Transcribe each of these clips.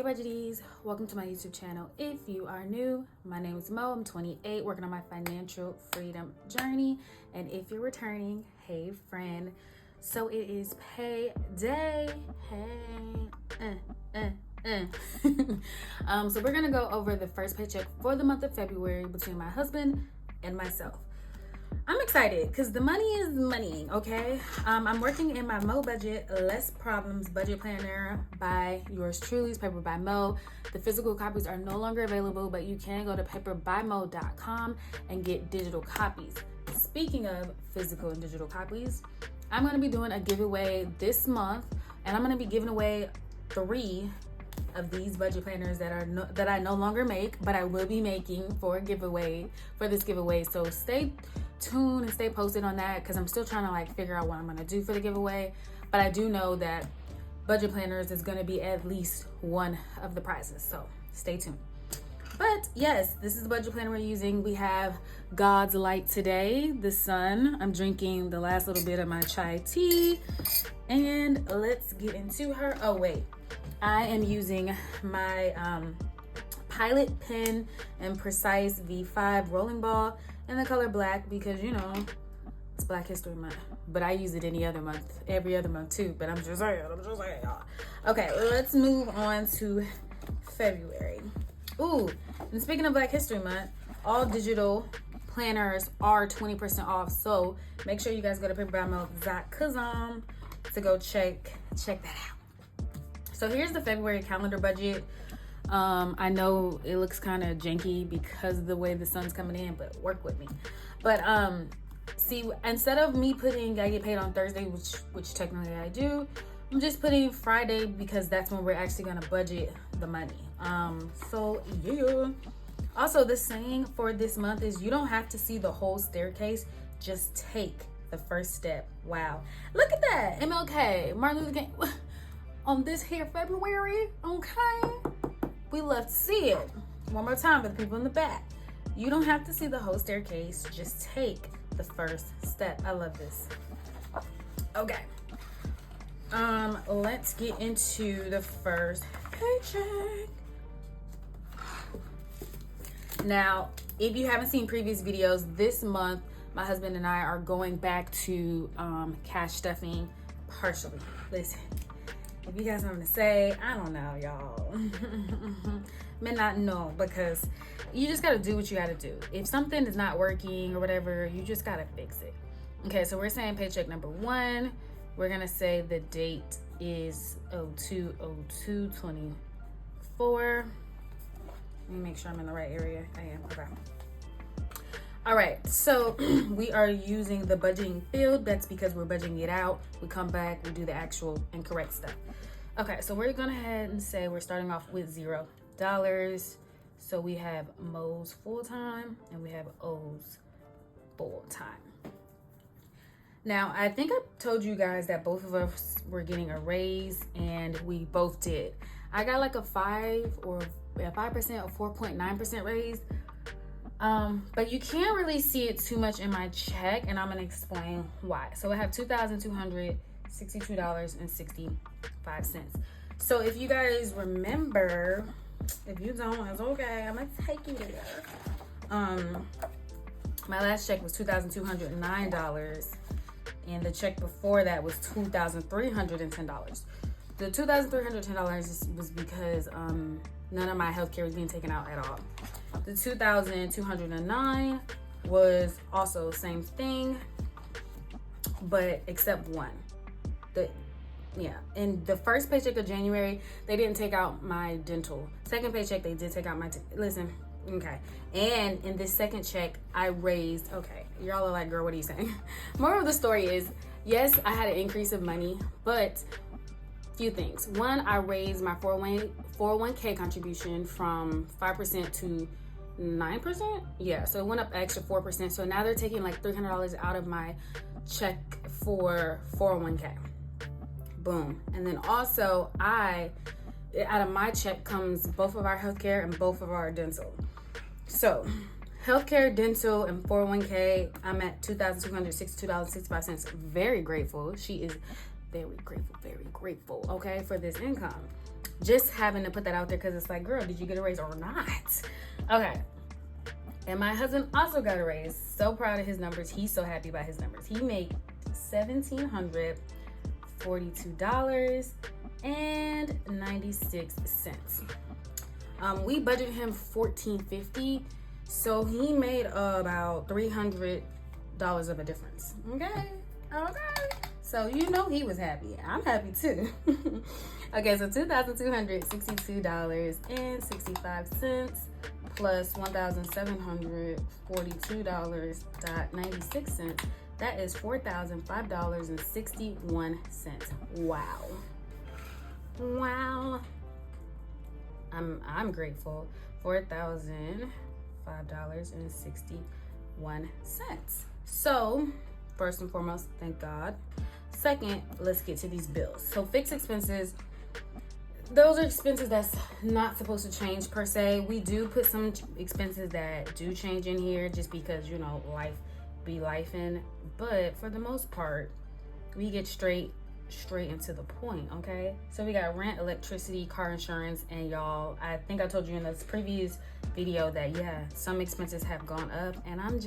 budgeties, welcome to my YouTube channel. If you are new, my name is Mo. I'm 28, working on my financial freedom journey. And if you're returning, hey friend. So it is payday. So we're gonna go over the first paycheck for the month of February between my husband and myself. I'm excited because the money is money, okay? I'm working in my Mo Budget Less Problems Budget Planner by yours truly. It's Paper by Mo. The physical copies are no longer available, but you can go to paperbymo.com and get digital copies. Speaking of physical and digital copies, I'm going to be doing a giveaway this month, and I'm going to be giving away 3 of these budget planners that I no longer make, but I will be making for this giveaway. So stay tuned and stay posted on that, because I'm still trying to figure out what I'm going to do for the giveaway. But I do know that budget planners is going to be at least one of the prizes, so stay tuned. But yes, this is the budget planner we're using. We have God's light today, the sun. I'm drinking the last little bit of my chai tea, and let's get into her. Oh wait, I am using my Pilot pen and Precise V5 rolling ball in the color black, because it's Black History Month, but I use it every other month too. But I'm just saying, y'all. Okay, let's move on to February. Ooh, and speaking of Black History Month, all digital planners are 20% off. So make sure you guys go to paperbymo.com to go check that out. So here's the February calendar budget. I know it looks kind of janky because of the way the sun's coming in, but work with me. But see, instead of me putting I get paid on Thursday, which technically I do, I'm just putting Friday because that's when we're actually gonna budget the money. So yeah. Also, the saying for this month is you don't have to see the whole staircase, just take the first step. Wow, look at that, MLK, Martin Luther King. On this here February, okay? We love to see it. One more time for the people in the back. You don't have to see the whole staircase, just take the first step. I love this. Okay. Let's get into the first paycheck. Now, if you haven't seen previous videos, this month, my husband and I are going back to cash stuffing partially. Listen. If you guys have something to say, I don't know, y'all. May not know, because you just gotta do what you gotta do. If something is not working or whatever, you just gotta fix it. Okay, so we're saying paycheck number 1. We're gonna say the date is 02/02/24. Let me make sure I'm in the right area. I am. Okay. All right, so we are using the budgeting field. That's because we're budgeting it out. We come back, we do the actual and correct stuff. Okay, so we're going to ahead and say we're starting off with $0. So we have Mo's full-time and we have O's full-time. Now, I think I told you guys that both of us were getting a raise, and we both did. I got like a 5% or 4.9% raise. But you can't really see it too much in my check, and I'm gonna explain why. So I have $2,262.65. So if you guys remember, if you don't, it's okay. I'm gonna take you there. My last check was $2,209, and the check before that was $2,310. The $2,310 was because none of my healthcare was being taken out at all. The $2,209 was also same thing, but except one. In the first paycheck of January, they didn't take out my dental. Second paycheck, they did take out my listen. Okay. And in this second check, I raised. Okay, y'all are like, girl, what are you saying? Moral of the story is, yes, I had an increase of money, but few things. One, I raised my 401k contribution from 5% to 9%. Yeah, so it went up extra 4%. So now they're taking like $300 out of my check for 401k. Boom. And then also out of my check comes both of our healthcare and both of our dental. So healthcare, dental, and 401k, I'm at $2,262.65. Very grateful. She is very grateful, okay, for this income. just having to put that out there because it's like, girl, did you get a raise or not? Okay. And my husband also got a raise. So proud of his numbers. He's so happy about his numbers. He made $1,742.96. We budgeted him $1,450, so he made about $300 of a difference. Okay. So you know he was happy. I'm happy too. Okay, so $2,262.65 plus $1,742.96. That is $4,005.61. Wow. I'm grateful. $4,005.61. So, first and foremost, thank God. Second, let's get to these bills. So, fixed expenses. Those are expenses that's not supposed to change per se. We do put some expenses that do change in here just because, you know, life be lifing. But for the most part, we get straight into the point, okay? So we got rent, electricity, car insurance, and y'all, I think I told you in this previous video that, yeah, some expenses have gone up, and I'm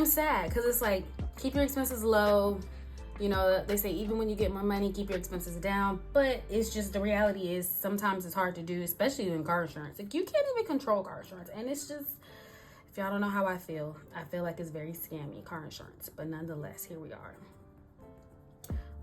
sad because it's like, keep your expenses low. You know, they say even when you get more money, keep your expenses down. But it's just, the reality is sometimes it's hard to do, especially in car insurance. Like, you can't even control car insurance. And it's just, if y'all don't know how I feel like it's very scammy, car insurance. But nonetheless, here we are.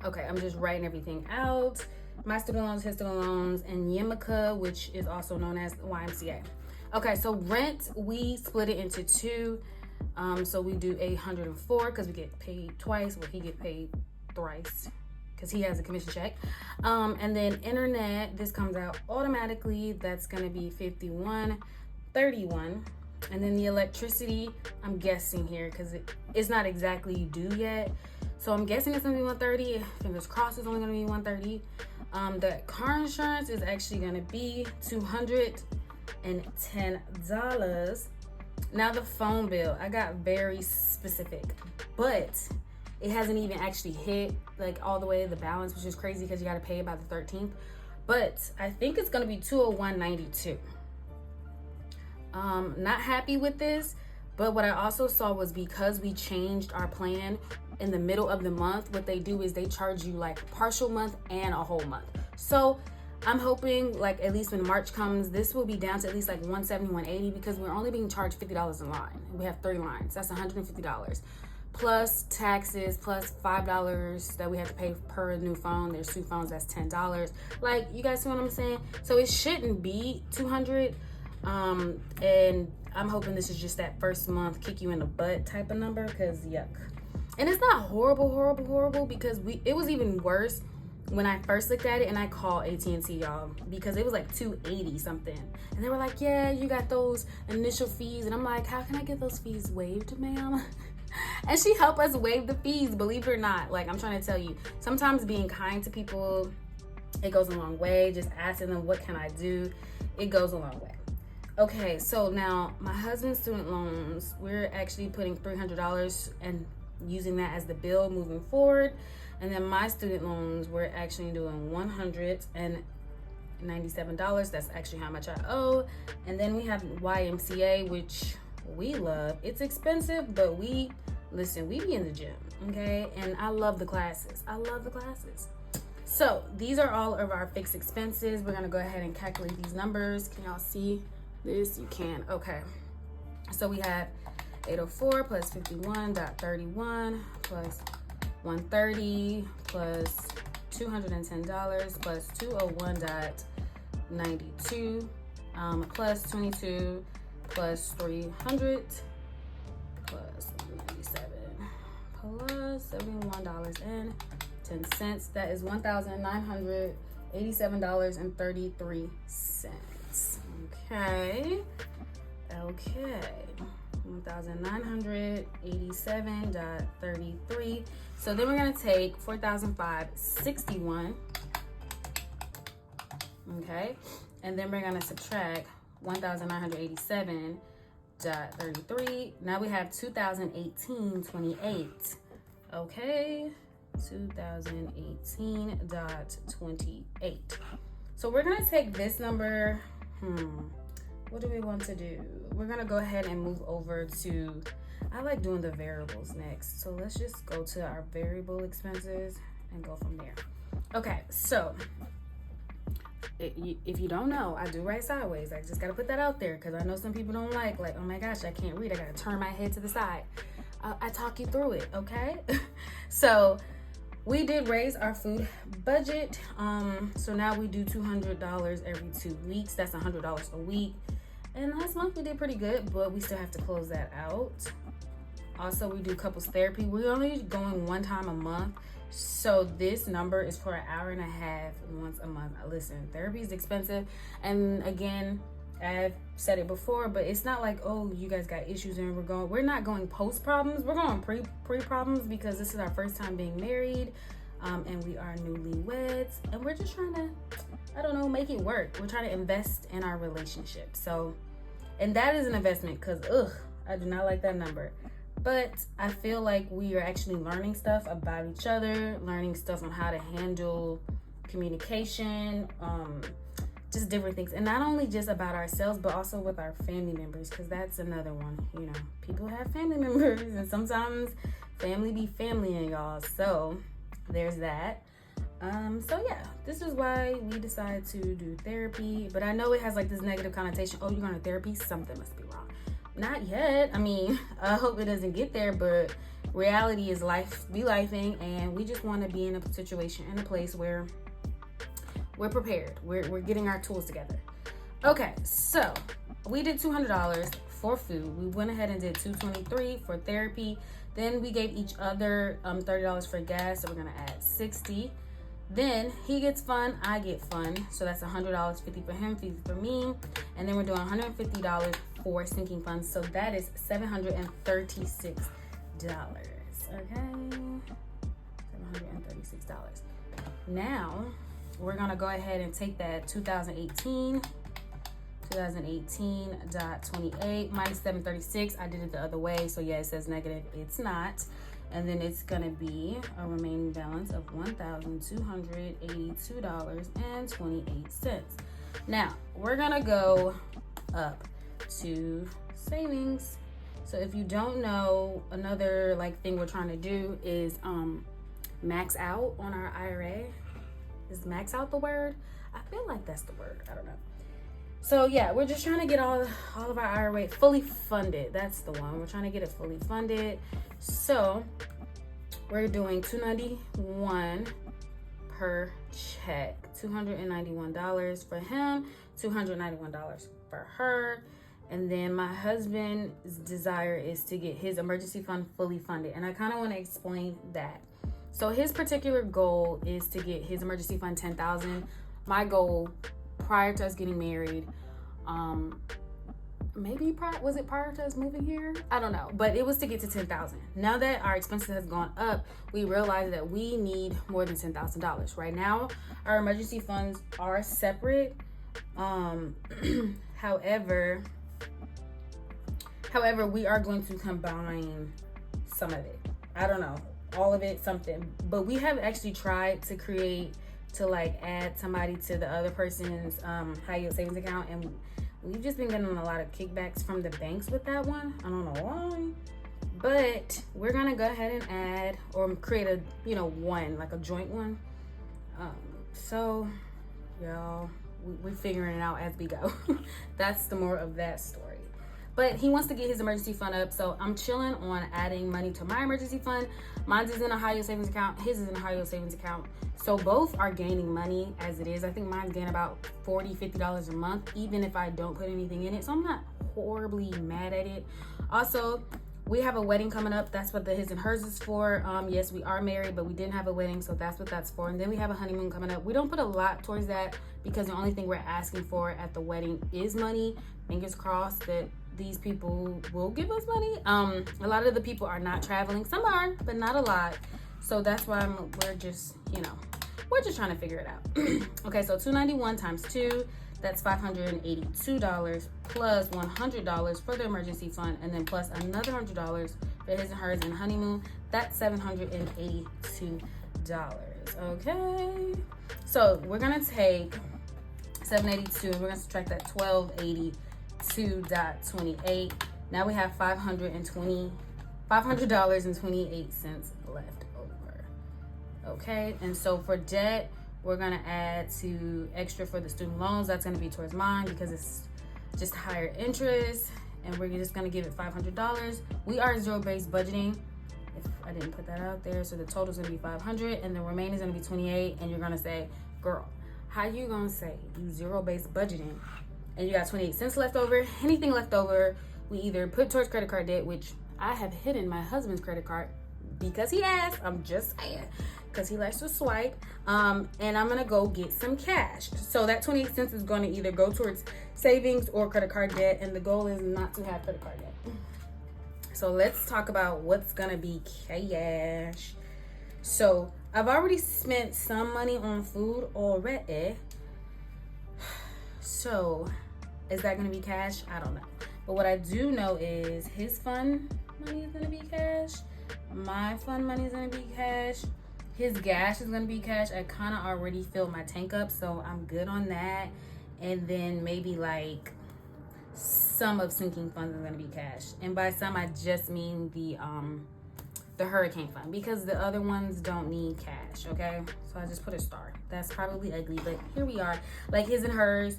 Okay, I'm just writing everything out. My student loans, his student loans, and Yemika, which is also known as YMCA. Okay, so rent, we split it into two. So we do $804 because we get paid twice. Well, he get paid thrice because he has a commission check. And then internet, this comes out automatically. That's gonna be $51.31. And then the electricity, I'm guessing here because it's not exactly due yet. So I'm guessing it's gonna be $130. Fingers crossed, it's only gonna be $130. The car insurance is actually gonna be $210. Now the phone bill, I got very specific, but it hasn't even actually hit like all the way the balance, which is crazy because you got to pay by the 13th. But I think it's gonna be $201.92. Not happy with this, but what I also saw was because we changed our plan in the middle of the month, what they do is they charge you like partial month and a whole month. So I'm hoping like at least when March comes, this will be down to at least like $170, $180 because we're only being charged $50 a line. We have 3 lines. That's $150 plus taxes plus $5 that we have to pay per new phone. There's 2 phones. That's $10. Like, you guys see what I'm saying? So it shouldn't be $200. And I'm hoping this is just that first month kick you in the butt type of number because yuck. And it's not horrible because it was even worse when I first looked at it and I called AT&T, y'all, because it was like $280 something. And they were like, yeah, you got those initial fees. And I'm like, how can I get those fees waived, ma'am? And she helped us waive the fees, believe it or not. Like, I'm trying to tell you, sometimes being kind to people, it goes a long way. Just asking them, what can I do? It goes a long way. Okay, so now my husband's student loans, we're actually putting $300 and using that as the bill moving forward. And then my student loans, we're actually doing $197. That's actually how much I owe. And then we have YMCA, which we love. It's expensive, but we be in the gym, okay? And I love the classes. So these are all of our fixed expenses. We're gonna go ahead and calculate these numbers. Can y'all see this? You can, okay. So we have 804 plus 51.31 plus 130 plus $210 plus 201.92 plus 22 plus 300 plus 97 plus $71.10. That is $1,987.33. Okay. $1,987.33. So then we're gonna take 4,561. Okay, and then we're gonna subtract 1,987.33. Now we have 2018.28. Okay, 2018.28. So we're gonna take this number. What do we want to do? We're gonna go ahead and move over to, I like doing the variables next. So let's just go to our variable expenses and go from there. Okay, so if you don't know, I do write sideways. I just gotta put that out there because I know some people don't like, oh my gosh, I can't read. I gotta turn my head to the side. I talk you through it, okay? So we did raise our food budget. So now we do $200 every 2 weeks. That's $100 a week. And last month we did pretty good, but we still have to close that out. Also, we do couples therapy. We're only going one time a month. So this number is for an hour and a half once a month. Listen, therapy is expensive. And again, I've said it before, but it's not like, oh, you guys got issues and we're not going post problems. We're going pre problems because this is our first time being married. And we are newlyweds. And we're just trying to, I don't know, make it work. We're trying to invest in our relationship. So, and that is an investment because, I do not like that number. But I feel like we are actually learning stuff about each other, learning stuff on how to handle communication, just different things. And not only just about ourselves, but also with our family members, because that's another one. You know, people have family members, and sometimes family be familying, y'all. So there's that. So yeah, this is why we decided to do therapy. But I know it has like this negative connotation. Oh, you're going to therapy? Something must be wrong. Not yet. I mean, I hope it doesn't get there, but reality is life be lifing, and we just want to be in a situation, in a place where we're prepared. We're getting our tools together. Okay, so we did $200 for food. We went ahead and did $223 for therapy. Then we gave each other $30 for gas, so we're gonna add $60. Then he gets fun, I get fun, so that's $100, $50 for him, $50 for me, and then we're doing $150 for sinking funds, so that is $736. Okay, $736. Now we're gonna go ahead and take that 2018.28 minus 736. I did it the other way, so yeah, it says negative. It's not. And then it's gonna be a remaining balance of $1,282.28. Now we're gonna go up to savings. So if you don't know, another like thing we're trying to do is max out on our IRA. Is max out the word? I feel like that's the word. I don't know. So yeah, we're just trying to get all of our IRA fully funded. That's the one. We're trying to get it fully funded. So we're doing $291 per check. $291 for him, $291 for her. And then my husband's desire is to get his emergency fund fully funded. And I kind of want to explain that. So his particular goal is to get his emergency fund $10,000. My goal prior to us getting married, was it prior to us moving here? I don't know, but it was to get to $10,000. Now that our expenses has gone up, we realized that we need more than $10,000. Right now, our emergency funds are separate. However, we are going to combine some of it. I don't know, all of it, something. But we have actually tried to add somebody to the other person's high yield savings account, and we've just been getting a lot of kickbacks from the banks with that one. I don't know why, but we're gonna go ahead and add or create a one, like a joint one. So y'all, we're figuring it out as we go. That's the more of that story. But he wants to get his emergency fund up, so I'm chilling on adding money to my emergency fund. Mine is in a high yield savings account. His is in a high yield savings account. So both are gaining money as it is. I think mine's gaining about $40, $50 a month, even if I don't put anything in it. So I'm not horribly mad at it. Also, we have a wedding coming up. That's what the his and hers is for. Yes, we are married, but we didn't have a wedding, so that's what that's for. And then we have a honeymoon coming up. We don't put a lot towards that because the only thing we're asking for at the wedding is money. Fingers crossed that these people will give us money. A lot of the people are not traveling. Some are, but not a lot. So that's why we're just trying to figure it out. Okay, so $291 times 2, that's $582 plus $100 for the emergency fund, and then plus another $100 for his and hers and honeymoon. That's $782. Okay, so we're gonna take 782, and we're gonna subtract that 1282.28. Now we have $500.28 left over. Okay, and so for debt, we're gonna add to extra for the student loans. That's gonna be towards mine because it's just higher interest, and we're just gonna give it $500. We are zero-based budgeting, if I didn't put that out there. So the total is gonna be 500, and the remaining is gonna be 28. And you're gonna say, girl, how you gonna say you zero-based budgeting and you got 28 cents left over? Anything left over, we either put towards credit card debt, which I have hidden my husband's credit card because he asked. I'm just saying, because he likes to swipe. And I'm gonna go get some cash. So that 28 cents is gonna either go towards savings or credit card debt, and the goal is not to have credit card debt. So let's talk about what's gonna be cash. So I've already spent some money on food already. So is that gonna be cash? I don't know. But what I do know is his fund money is gonna be cash. My fund money is gonna be cash. His gas is gonna be cash. I kind of already filled my tank up, so I'm good on that. And then maybe like some of sinking funds is gonna be cash. And by some, I just mean the hurricane fund, because the other ones don't need cash. Okay, so I just put a star. That's probably ugly, but here we are. Like his and hers,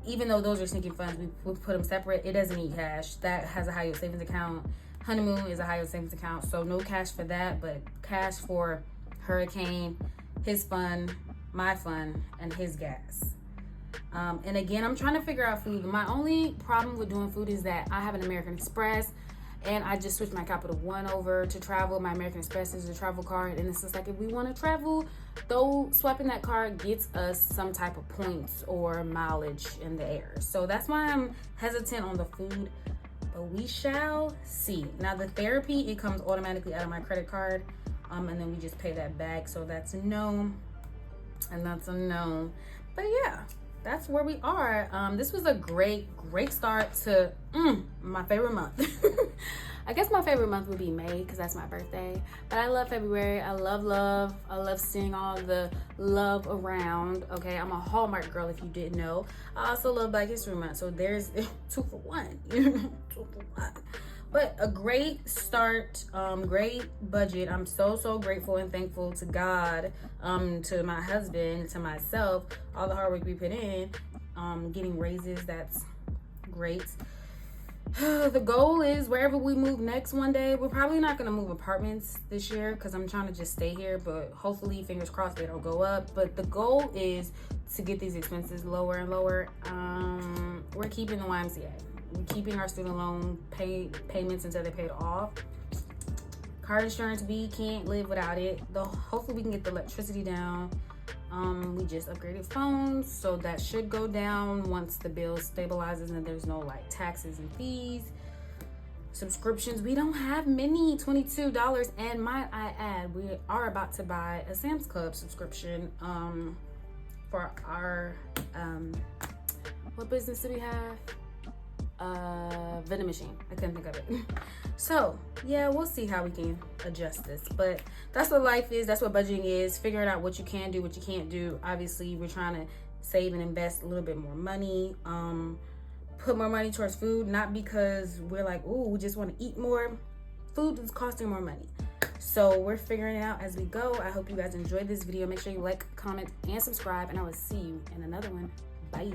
even though those are sinking funds, we put them separate. It doesn't need cash. That has a high yield savings account. Honeymoon is a high yield savings account, so no cash for that, but cash for hurricane, his fund, my fund, and his gas. And again, I'm trying to figure out food. My only problem with doing food is that I have an American Express, and I just switched my Capital One over to travel. My American Express is a travel card, and it's just like, if we want to travel, though, swiping that card gets us some type of points or mileage in the air. So that's why I'm hesitant on the food, but we shall see. Now the therapy, it comes automatically out of my credit card, and then we just pay that back. So that's a no, and that's a no. But yeah, that's where we are. This was a great start to my favorite month. I guess my favorite month would be May, because that's my birthday. But I love February. I love love. I love seeing all the love around. Okay, I'm a Hallmark girl, if you didn't know. I also love Black History Month. So there's 2 for 1. 2 for 1. But a great start, great budget. I'm so grateful and thankful to God, to my husband, to myself, all the hard work we put in, getting raises. That's great. The goal is wherever we move next one day, we're probably not going to move apartments this year because I'm trying to just stay here, but hopefully, fingers crossed, they don't go up. But the goal is to get these expenses lower and lower. We're keeping the YMCA. We're keeping our student loan payments until they're paid off. Car insurance, we can't live without it. Though hopefully we can get the electricity down. We just upgraded phones, so that should go down once the bill stabilizes and there's no like taxes and fees. Subscriptions, we don't have many, $22. And might I add, we are about to buy a Sam's Club subscription for our what business do we have? Vending machine. I couldn't think of it. So yeah, we'll see how we can adjust this, but that's what life is. That's what budgeting is, figuring out what you can do, what you can't do. Obviously, we're trying to save and invest a little bit more money, put more money towards food, not because we're like, oh, we just want to eat more. Food is costing more money, so we're figuring it out as we go. I hope you guys enjoyed this video. Make sure you like, comment, and subscribe, and I will see you in another one. Bye.